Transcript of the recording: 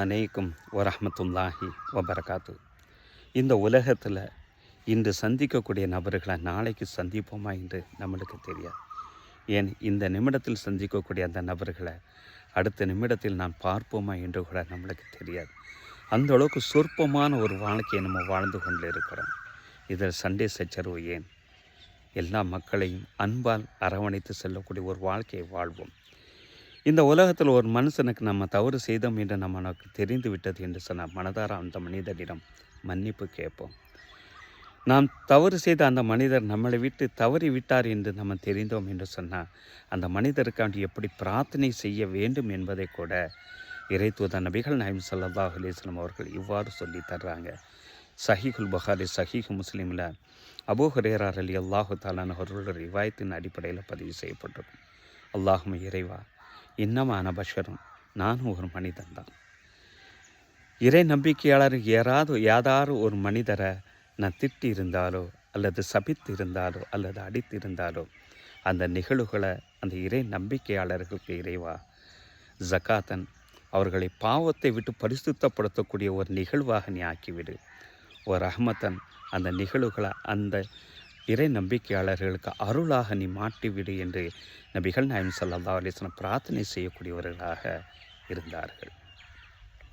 அனைக்கும் வரஹ்மத்துல்லாஹி வபரகாத்து. இந்த உலகத்தில் இன்று சந்திக்கக்கூடிய நபர்களை நாளைக்கு சந்திப்போமா என்று நம்மளுக்கு தெரியாது. ஏன் இந்த நிமிடத்தில் சந்திக்கக்கூடிய அந்த நபர்களை அடுத்த நிமிடத்தில் நான் பார்ப்போமா என்று கூட நம்மளுக்கு தெரியாது. அந்த அளவுக்கு சொற்பமான ஒரு வாழ்க்கையை நம்ம வாழ்ந்து கொண்டு இருக்கிறோம். இதில் சண்டை சச்சரவு ஏன்? எல்லா மக்களையும் அன்பால் அரவணைத்து செல்லக்கூடிய ஒரு வாழ்க்கையை வாழ்வோம். இந்த உலகத்தில் ஒரு மனுஷனுக்கு நம்ம தவறு செய்தோம் என்று நமக்கு தெரிந்து விட்டது என்று சொன்னால் மனதார அந்த மனிதனிடம் மன்னிப்பு கேட்போம். நாம் தவறு செய்த அந்த மனிதர் நம்மளை விட்டு தவறி விட்டார் என்று நம்ம தெரிந்தோம் என்று சொன்னால் அந்த மனிதருக்காண்டி எப்படி பிரார்த்தனை செய்ய வேண்டும் என்பதை கூட இறைத்தூதர் நபிகள் நாயகம் ஸல்லல்லாஹு அலைஹி வஸல்லம் அவர்கள் இவ்வாறு சொல்லி தர்றாங்க. சஹீஹுல் புகாரி சஹீஹ் முஸ்லிமில் அபூ ஹுரைரா ரலியல்லாஹு தஆலா அவர்களுடைய ரிவாயத்தின் அடிப்படையில் பதிவு செய்யப்பட்டிருக்கும். அல்லாஹும்ம இறைவா, இன்னமான பஷரும், நானும் ஒரு மனிதன்தான். இறை நம்பிக்கையாளர் யாராவது ஒரு மனிதரை நான் திட்டி இருந்தாலோ அல்லது சபித்து இருந்தாலோ அல்லது அடித்திருந்தாலோ அந்த நிகழ்வுகளை அந்த இறை நம்பிக்கையாளர்களுக்கு இறைவா ஜகாத்தன் அவர்களை பாவத்தை விட்டு பரிசுத்தப்படுத்தக்கூடிய ஒரு நிகழ்வாக நீ ஆக்கிவிடு. ஒரு ரஹ்மத்தன் அந்த நிகழ்வுகளை அந்த இறை நம்பிக்கையாளர்களுக்கு அருளாக நீ மாட்டிவிடு என்று நபிகள் நாயகம் ஸல்லல்லாஹு அலைஹி வஸல்லம் பிரார்த்தனை செய்யக்கூடியவர்களாக இருந்தார்கள்.